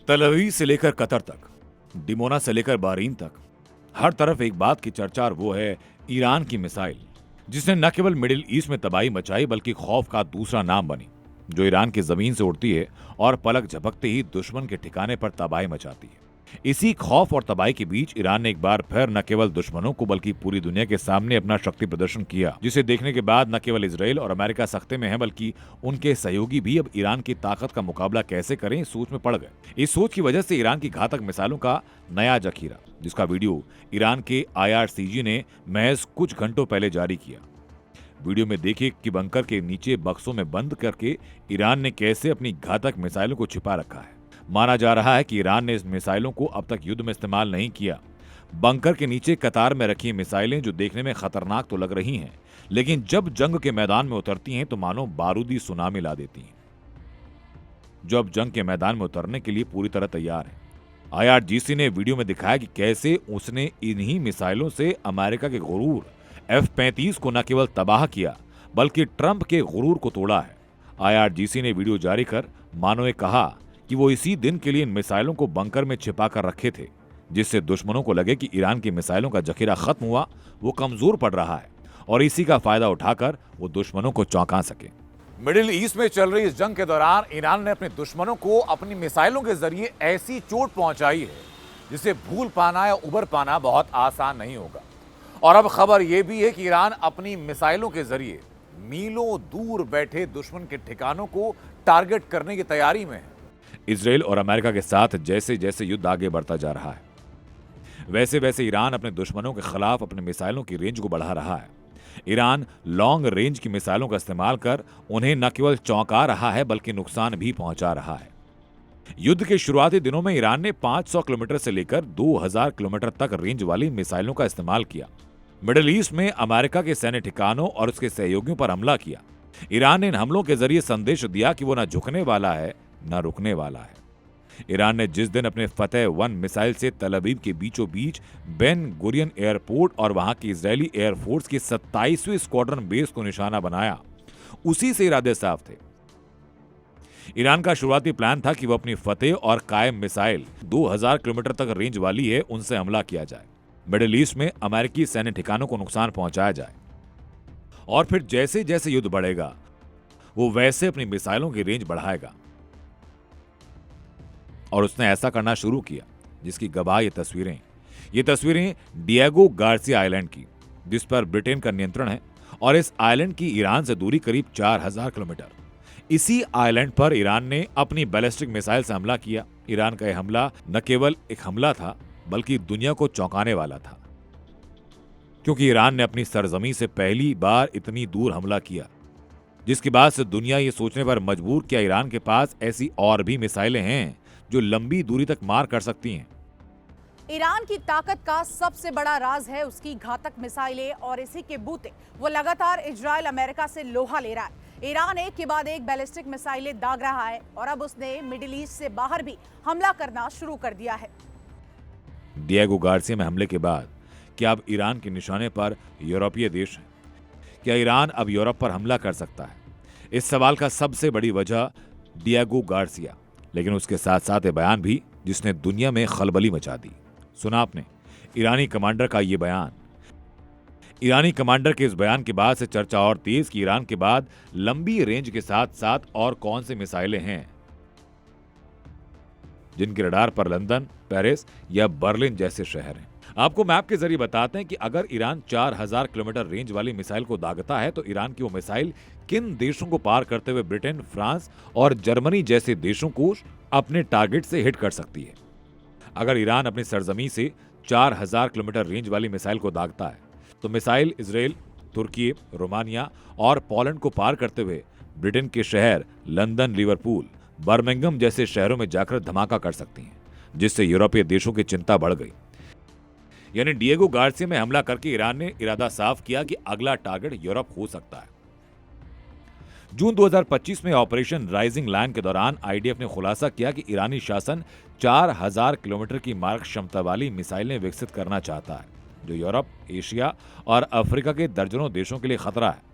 तल अवीव से लेकर कतर तक, डिमोना से लेकर बहरीन तक, हर तरफ एक बात की चर्चा और वो है ईरान की मिसाइल, जिसने न केवल मिडिल ईस्ट में तबाही मचाई बल्कि खौफ का दूसरा नाम बनी, जो ईरान की जमीन से उड़ती है और पलक झपकते ही दुश्मन के ठिकाने पर तबाही मचाती है। इसी खौफ और तबाही के बीच ईरान ने एक बार फिर न केवल दुश्मनों को बल्कि पूरी दुनिया के सामने अपना शक्ति प्रदर्शन किया, जिसे देखने के बाद न केवल इजराइल और अमेरिका सख्ते में है बल्कि उनके सहयोगी भी अब ईरान की ताकत का मुकाबला कैसे करें इस सोच में पड़ गए। इस सोच की वजह से ईरान की घातक मिसाइलों का नया जखीरा, जिसका वीडियो ईरान के IRCG ने महज कुछ घंटों पहले जारी किया। वीडियो में देखिए कि बंकर के नीचे बक्सों में बंद करके ईरान ने कैसे अपनी घातक मिसाइलों को छिपा रखा है। माना जा रहा है कि ईरान ने इस मिसाइलों को अब तक युद्ध में इस्तेमाल नहीं किया। बंकर के नीचे कतार में रखी मिसाइलें जो देखने में खतरनाक तो लग रही हैं, लेकिन जब जंग के मैदान में उतरती हैं तो मानो बारूदी सुनामी ला देती हैं। जो अब जंग के मैदान में उतरने के लिए पूरी तरह तैयार है। IRGC ने वीडियो में दिखाया कि कैसे उसने इन्हीं मिसाइलों से अमेरिका के गुरूर F-35 को न केवल तबाह किया बल्कि ट्रंप के गुरूर को तोड़ा है। IRGC ने वीडियो जारी कर मानो ये कहा कि वो इसी दिन के लिए इन मिसाइलों को बंकर में छिपा कर रखे थे, जिससे दुश्मनों को लगे कि ईरान की मिसाइलों का जखीरा खत्म हुआ, वो कमजोर पड़ रहा है और इसी का फायदा उठाकर वो दुश्मनों को चौंका सके। मिडिल ईस्ट में चल रही इस जंग के दौरान ईरान ने अपने दुश्मनों को अपनी मिसाइलों के जरिए ऐसी चोट पहुंचाई है जिसे भूल पाना या उबर पाना बहुत आसान नहीं होगा। और अब खबर यह भी है कि ईरान अपनी मिसाइलों के जरिए मीलों दूर बैठे दुश्मन के ठिकानों को टारगेट करने की तैयारी में है। इजराइल और अमेरिका के साथ जैसे जैसे युद्ध आगे बढ़ता जा रहा है, वैसे वैसे ईरान अपने दुश्मनों के खिलाफ अपने मिसाइलों की रेंज को बढ़ा रहा है। ईरान लॉन्ग रेंज की मिसाइलों का इस्तेमाल कर उन्हें न केवल चौंका रहा है बल्कि नुकसान भी पहुंचा रहा है। युद्ध के शुरुआती दिनों में ईरान ने 500 किलोमीटर से लेकर 2000 किलोमीटर तक रेंज वाली मिसाइलों का इस्तेमाल किया। मिडिल ईस्ट में अमेरिका के सैन्य ठिकानों और उसके सहयोगियों पर हमला किया। ईरान ने इन हमलों के जरिए संदेश दिया कि वो न झुकने वाला है न रुकने वाला है। ईरान ने जिस दिन अपने फतेह-1 मिसाइल से तल अवीव के बीचों बीच बेन गुरियन एयरपोर्ट और वहां की इजरायली एयरफोर्स की 27वीं स्क्वाड्रन बेस को निशाना बनाया, उसी से इरादे साफ थे। ईरान का शुरुआती प्लान था कि वो अपनी फतेह और कायम मिसाइल 2000 किलोमीटर तक रेंज वाली है, उनसे हमला किया जाए, मिडिल ईस्ट में अमेरिकी सैन्य ठिकानों को नुकसान पहुंचाया जाए और फिर जैसे जैसे युद्ध बढ़ेगा वो वैसे अपनी मिसाइलों की रेंज बढ़ाएगा। और उसने ऐसा करना शुरू किया, जिसकी गवाह ये तस्वीरें डिएगो गार्सिया आइलैंड की, जिस पर ब्रिटेन का नियंत्रण है और इस आइलैंड की ईरान से दूरी करीब 4000 किलोमीटर। इसी आइलैंड पर ईरान ने अपनी बैलिस्टिक मिसाइल से हमला किया। ईरान का यह हमला न केवल एक हमला था बल्कि दुनिया को चौंकाने वाला था, क्योंकि ईरान ने अपनी सरजमी से पहली बार इतनी दूर हमला किया, जिसके बाद से दुनिया ये सोचने पर मजबूर किया ईरान के पास ऐसी और भी मिसाइलें हैं जो लंबी दूरी तक मार कर सकती हैं। ईरान की ताकत का सबसे बड़ा राज है उसकी घातक मिसाइलें और इसी के बूते वो लगातार इजराइल अमेरिका से लोहा ले रहा है। ईरान एक के बाद एक बैलिस्टिक मिसाइलें दाग रहा है और अब उसने मिडिल ईस्ट से बाहर भी हमला करना शुरू कर दिया है। डिएगो गार्सिया में हमले के बाद क्या अब ईरान के निशाने पर यूरोपीय देश हैं? क्या ईरान अब यूरोप पर हमला कर सकता है? इस सवाल का सबसे बड़ी वजह डिएगो गार्सिया, लेकिन उसके साथ साथ ये बयान भी जिसने दुनिया में खलबली मचा दी। सुना आपने ईरानी कमांडर का ये बयान। ईरानी कमांडर के इस बयान के बाद से चर्चा और तेज कि ईरान के बाद लंबी रेंज के साथ साथ और कौन से मिसाइलें हैं जिनके रडार पर लंदन, पेरिस या बर्लिन जैसे शहर हैं। आपको मैप के जरिए बताते हैं कि अगर ईरान 4000 किलोमीटर रेंज वाली मिसाइल को दागता है तो ईरान की वो मिसाइल किन देशों को पार करते हुए ब्रिटेन, फ्रांस और जर्मनी जैसे देशों को अपने टारगेट से हिट कर सकती है। अगर ईरान अपनी सरजमी से 4000 किलोमीटर रेंज वाली मिसाइल को दागता है तो मिसाइल इजराइल, तुर्की, रोमानिया और पोलैंड को पार करते हुए ब्रिटेन के शहर लंदन, लिवरपूल, बर्मिंघम जैसे शहरों में जाकर धमाका कर सकती हैं, जिससे यूरोपीय देशों की चिंता बढ़ गई। यानी डिएगो गार्सिया में हमला करके ईरान ने इरादा साफ किया कि अगला टारगेट यूरोप हो सकता है। जून 2025 में ऑपरेशन राइजिंग लायन के दौरान आईडीएफ ने खुलासा किया कि ईरानी शासन 4000 किलोमीटर की मारक क्षमता वाली मिसाइलें विकसित करना चाहता है, जो यूरोप, एशिया और अफ्रीका के दर्जनों देशों के लिए खतरा है।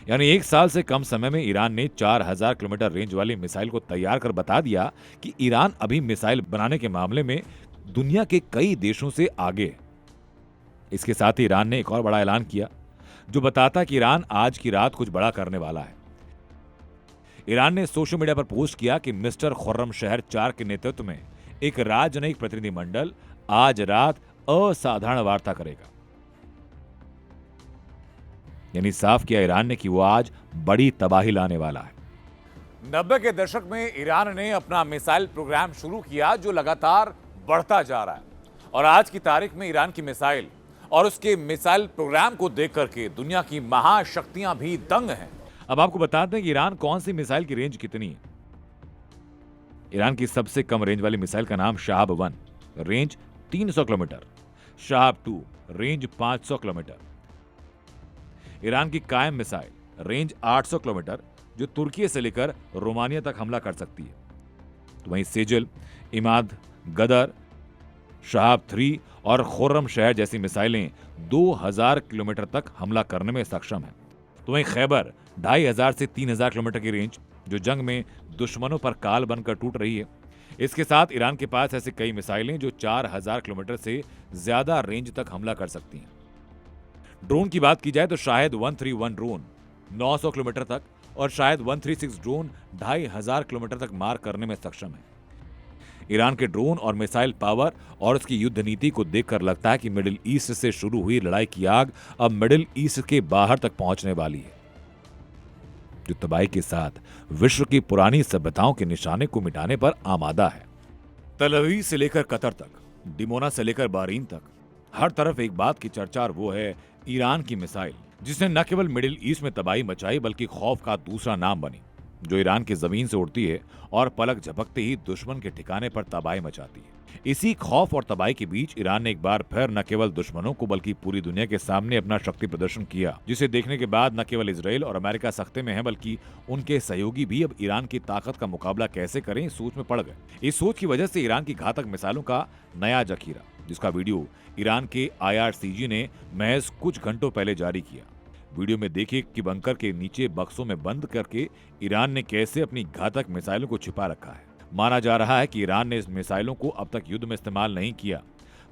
यानी एक साल से कम समय में ईरान ने 4000 किलोमीटर रेंज वाली मिसाइल को तैयार कर बता दिया कि ईरान अभी मिसाइल बनाने के मामले में दुनिया के कई देशों से आगे है। इसके साथ ही ईरान ने एक और बड़ा ऐलान किया जो बताता है कि ईरान आज की रात कुछ बड़ा करने वाला है। ईरान ने सोशल मीडिया पर पोस्ट किया कि मिस्टर खुर्रमशहर 4 के नेतृत्व में एक राजनयिक प्रतिनिधिमंडल आज रात असाधारण वार्ता करेगा। यानी साफ किया ईरान ने कि वो आज बड़ी तबाही लाने वाला है। 90 के दशक में ईरान ने अपना मिसाइल प्रोग्राम शुरू किया जो लगातार बढ़ता जा रहा है और आज की तारीख में ईरान की मिसाइल और उसके मिसाइल प्रोग्राम को देख करके दुनिया की महाशक्तियां भी दंग हैं। अब आपको बता दें कि ईरान कौन सी मिसाइल की रेंज कितनी है। ईरान की सबसे कम रेंज वाली मिसाइल का नाम Shahab 1, range 300 kilometre, Shahab 2, range 500 kilometre. Iran की कायम मिसाइल रेंज 800 किलोमीटर जो तुर्की से लेकर रोमानिया तक हमला कर सकती है। तो वहीं सेजल, इमाद, गदर, शहाब 3 और खुर्रमशहर जैसी मिसाइलें 2000 किलोमीटर तक हमला करने में सक्षम हैं। तो वहीं खैबर 2500 से 3000 किलोमीटर की रेंज जो जंग में दुश्मनों पर काल बनकर टूट रही है। इसके साथ ईरान के पास ऐसी कई मिसाइलें जो 4000 किलोमीटर से ज्यादा रेंज तक हमला कर सकती हैं। ड्रोन की बात की जाए तो शायद 131 ड्रोन 900 किलोमीटर तक और शायद 136 ड्रोन 2500 किलोमीटर तक मार करने में सक्षम है। ईरान के ड्रोन और मिसाइल पावर और उसकी युद्ध नीति को देखकर लगता है कि मिडिल ईस्ट से शुरू हुई लड़ाई की आग अब मिडिल ईस्ट के बाहर तक पहुंचने वाली है, जो तबाही के साथ विश्व की पुरानी सभ्यताओं के निशाने को मिटाने पर आमादा है। तल अवीव से लेकर कतर तक, डिमोना से लेकर बाहरीन तक, हर तरफ एक बात की चर्चा और वो है ईरान की मिसाइल, जिसने न केवल मिडिल ईस्ट में तबाही मचाई बल्कि खौफ का दूसरा नाम बनी, जो ईरान की जमीन से उड़ती है और पलक झपकते ही दुश्मन के ठिकाने पर तबाही मचाती है। इसी खौफ और तबाही के बीच ईरान ने एक बार फिर न केवल दुश्मनों को बल्कि पूरी दुनिया के सामने अपना शक्ति प्रदर्शन किया, जिसे देखने के बाद न केवल इजराइल और अमेरिका सख्ते में है बल्कि उनके सहयोगी भी अब ईरान की ताकत का मुकाबला कैसे करें इस सोच में पड़ गए। इस सोच की वजह से ईरान की घातक मिसाइलों का नया जखीरा, जिसका वीडियो ईरान के IRCG ने महज कुछ घंटों पहले जारी किया। वीडियो में देखिए कि बंकर के नीचे बक्सों में बंद करके ईरान ने कैसे अपनी घातक मिसाइलों को छिपा रखा है। माना जा रहा है कि ईरान ने इस मिसाइलों को अब तक युद्ध में इस्तेमाल नहीं किया।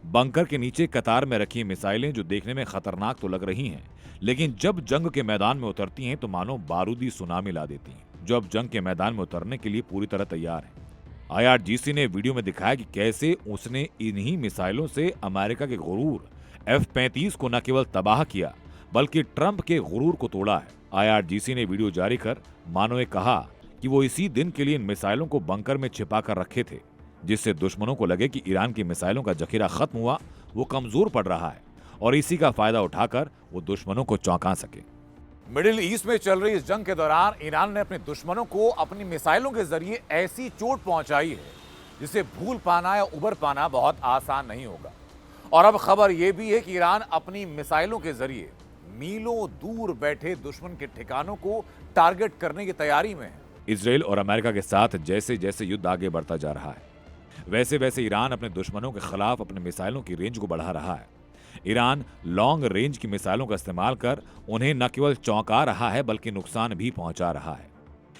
बंकर के नीचे कतार में रखी मिसाइलें जो देखने में खतरनाक तो लग रही हैं, लेकिन जब जंग के मैदान में उतरती हैं तो मानो बारूदी सुनामी ला देती हैं, जो अब जंग के मैदान में उतरने के लिए पूरी तरह तैयार है। IRGC ने वीडियो में दिखाया कि कैसे उसने इन्हीं मिसाइलों से अमेरिका के गुरूर F-35 को न केवल तबाह किया बल्कि ट्रंप के गुरूर को तोड़ा है। IRGC ने वीडियो जारी कर मानो ये कहा कि वो इसी दिन के लिए इन मिसाइलों को बंकर में छिपा कर रखे थे, जिससे दुश्मनों को लगे कि ईरान की मिसाइलों का जखीरा खत्म हुआ, वो कमजोर पड़ रहा है और इसी का फायदा उठाकर वो दुश्मनों को चौंका सके। मिडिल ईस्ट में चल रही इस जंग के दौरान ईरान ने अपने दुश्मनों को अपनी मिसाइलों के जरिए ऐसी चोट पहुंचाई है जिसे भूल पाना या उबर पाना बहुत आसान नहीं होगा। और अब खबर यह भी है कि ईरान अपनी मिसाइलों के जरिए मीलों दूर बैठे दुश्मन के ठिकानों को टारगेट करने की तैयारी में है। इजराइल और अमेरिका के साथ जैसे जैसे युद्ध आगे बढ़ता जा रहा है, वैसे वैसे ईरान अपने दुश्मनों के खिलाफ अपने मिसाइलों की रेंज को बढ़ा रहा है। ईरान लॉन्ग रेंज की मिसाइलों का इस्तेमाल कर उन्हें न केवल चौंका रहा है बल्कि नुकसान भी पहुंचा रहा है।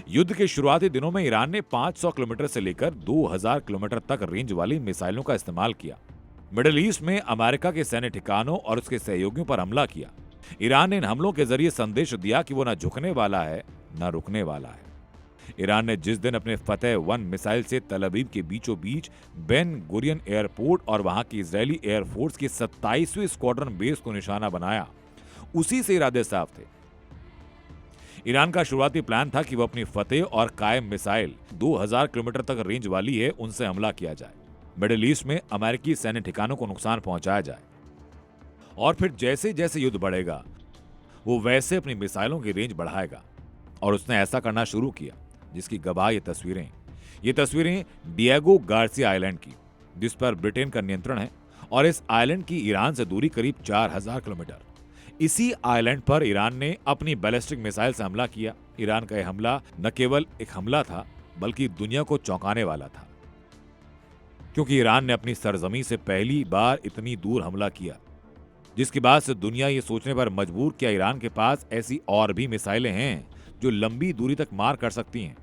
युद्ध के शुरुआती दिनों में ईरान ने 500 किलोमीटर से लेकर 2000 किलोमीटर तक रेंज वाली मिसाइलों का इस्तेमाल किया। मिडिल ईस्ट में अमेरिका के सैन्य ठिकानों और उसके सहयोगियों पर हमला किया। ईरान ने इन हमलों के जरिए संदेश दिया कि वो न झुकने वाला है न रुकने वाला है। ईरान ने जिस दिन अपने फतेह 1 मिसाइल से तल अवीव के बीचों बीच बेन गुरियन एयरपोर्ट और वहां की इजरायली एयरफोर्स की 27वीं स्क्वाड्रन बेस को निशाना बनाया, उसी से इरादे साफ थे। ईरान का शुरुआती प्लान था कि वो अपनी फतेह और कायम मिसाइल 2000 किलोमीटर तक रेंज वाली है, उनसे हमला किया जाए, मिडिल ईस्ट में अमेरिकी सैन्य ठिकानों को नुकसान पहुंचाया जाए और फिर जैसे जैसे युद्ध बढ़ेगा वो वैसे अपनी मिसाइलों की रेंज बढ़ाएगा। और उसने ऐसा करना शुरू किया, जिसकी गवाह ये तस्वीरें डिएगो गार्सिया आइलैंड की, जिस पर ब्रिटेन का नियंत्रण है और इस आइलैंड की ईरान से दूरी करीब 4000 किलोमीटर। इसी आइलैंड पर ईरान ने अपनी बैलिस्टिक मिसाइल से हमला किया। ईरान का यह हमला न केवल एक हमला था बल्कि दुनिया को चौंकाने वाला था, क्योंकि ईरान ने अपनी सरजमी से पहली बार इतनी दूर हमला किया। जिसके बाद से दुनिया ये सोचने पर मजबूर क्या ईरान के पास ऐसी और भी मिसाइलें हैं जो लंबी दूरी तक मार कर सकती हैं।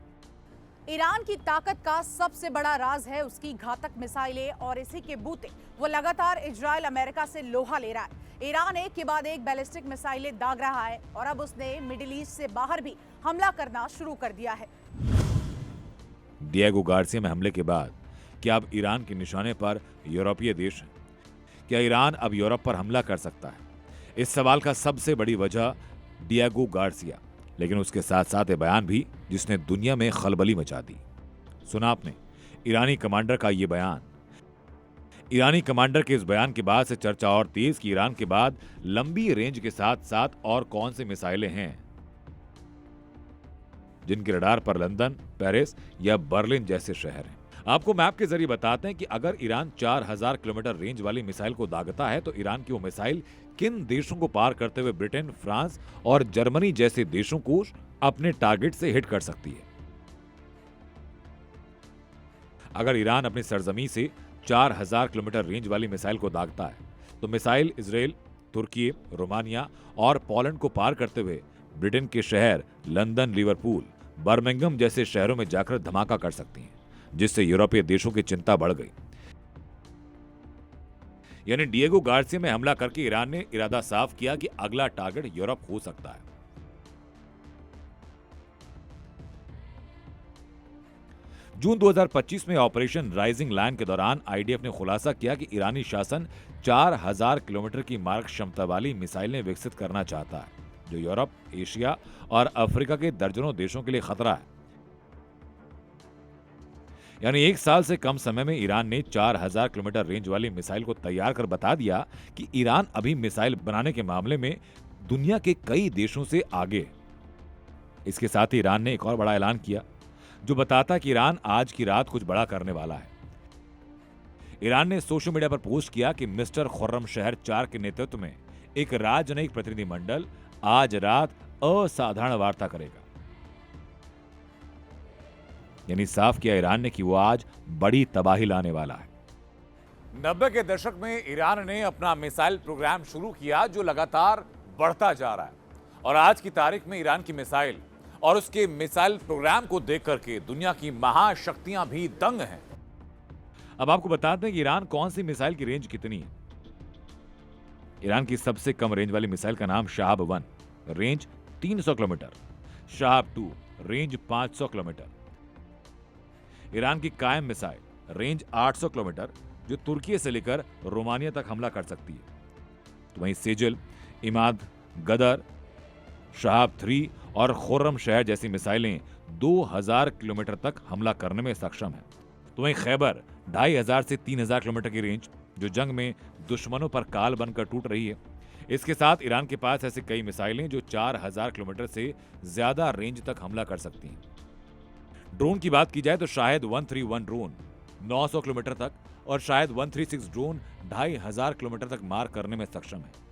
ईरान की ताकत का सबसे बड़ा राज है उसकी घातक मिसाइलें और इसी के बूते वो लगातार इजराइल अमेरिका से लोहा ले रहा है। ईरान एक के बाद एक बैलिस्टिक मिसाइलें दाग रहा है और अब उसने मिडिल ईस्ट से बाहर भी हमला करना शुरू कर दिया है। डिएगो गार्सिया में हमले के बाद क्या अब ईरान के निशाने पर यूरोपीय देश हैं? क्या ईरान अब यूरोप पर हमला कर सकता है? इस सवाल का सबसे बड़ी वजह डिएगो गार्सिया, लेकिन उसके साथ साथ ये बयान भी जिसने दुनिया में खलबली मचा दी। सुना आपने ईरानी कमांडर का ये बयान। ईरानी कमांडर के इस बयान के बाद से चर्चा और तेज कि ईरान के बाद लंबी रेंज के साथ साथ और कौन सी मिसाइलें हैं जिनके रडार पर लंदन, पेरिस या बर्लिन जैसे शहर हैं। आपको मैप के जरिए बताते हैं कि अगर ईरान 4000 किलोमीटर रेंज वाली मिसाइल को दागता है तो ईरान की वो मिसाइल किन देशों को पार करते हुए ब्रिटेन, फ्रांस और जर्मनी जैसे देशों को अपने टारगेट से हिट कर सकती है। अगर ईरान अपनी सरजमी से 4000 किलोमीटर रेंज वाली मिसाइल को दागता है तो मिसाइल इजराइल, तुर्की, रोमानिया और पोलैंड को पार करते हुए ब्रिटेन के शहर लंदन, लिवरपूल, बर्मिंघम जैसे शहरों में जाकर धमाका कर सकती हैं, जिससे यूरोपीय देशों की चिंता बढ़ गई। यानी डिएगो गार्सिया में हमला करके ईरान ने इरादा साफ किया कि अगला टारगेट यूरोप हो सकता है। जून 2025 में ऑपरेशन राइजिंग लायन के दौरान आईडीएफ ने खुलासा किया कि ईरानी शासन 4000 किलोमीटर की मारक क्षमता वाली मिसाइलें विकसित करना चाहता है, जो यूरोप, एशिया और अफ्रीका के दर्जनों देशों के लिए खतरा है। यानी एक साल से कम समय में ईरान ने 4000 किलोमीटर रेंज वाली मिसाइल को तैयार कर बता दिया कि ईरान अभी मिसाइल बनाने के मामले में दुनिया के कई देशों से आगे है। इसके साथ ही ईरान ने एक और बड़ा ऐलान किया जो बताता है कि ईरान आज की रात कुछ बड़ा करने वाला है। ईरान ने सोशल मीडिया पर पोस्ट किया कि मिस्टर खुर्रमशहर 4 के नेतृत्व में एक राजनयिक प्रतिनिधिमंडल आज रात असाधारण वार्ता करेगा। यानी साफ किया ईरान ने कि वो आज बड़ी तबाही लाने वाला है। 90 के दशक में ईरान ने अपना मिसाइल प्रोग्राम शुरू किया जो लगातार बढ़ता जा रहा है और आज की तारीख में ईरान की मिसाइल और उसके मिसाइल प्रोग्राम को देख करके दुनिया की महाशक्तियां भी दंग हैं। अब आपको बताते हैं कि ईरान कौन सी मिसाइल की रेंज कितनी है। ईरान की सबसे कम रेंज वाली मिसाइल का नाम Shahab 1, range 300 kilometre, Shahab 2, range 500 kilometre. Iran की कायम मिसाइल रेंज 800 किलोमीटर जो तुर्की से लेकर रोमानिया तक हमला कर सकती है। तो वहीं सेजल, इमाद, गदर, शहाब 3 और खुर्रमशहर जैसी मिसाइलें 2000 किलोमीटर तक हमला करने में सक्षम है। तो वहीं खैबर 2500 से 3000 किलोमीटर की रेंज जो जंग में दुश्मनों पर काल बनकर टूट रही है। इसके साथ ईरान के पास ऐसी कई मिसाइलें जो 4000 किलोमीटर से ज्यादा रेंज तक हमला कर सकती हैं। ड्रोन की बात की जाए तो शायद 131 ड्रोन 900 किलोमीटर तक और शायद 136 ड्रोन 2500 किलोमीटर तक मार करने में सक्षम है।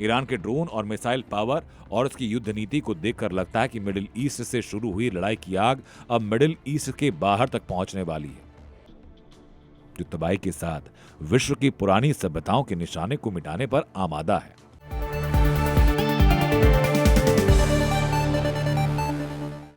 ईरान के ड्रोन और मिसाइल पावर और उसकी युद्ध नीति को देखकर लगता है कि मिडिल ईस्ट से शुरू हुई लड़ाई की आग अब मिडिल ईस्ट के बाहर तक पहुंचने वाली है, जो तबाही के साथ विश्व की पुरानी सभ्यताओं के निशाने को मिटाने पर आमादा है।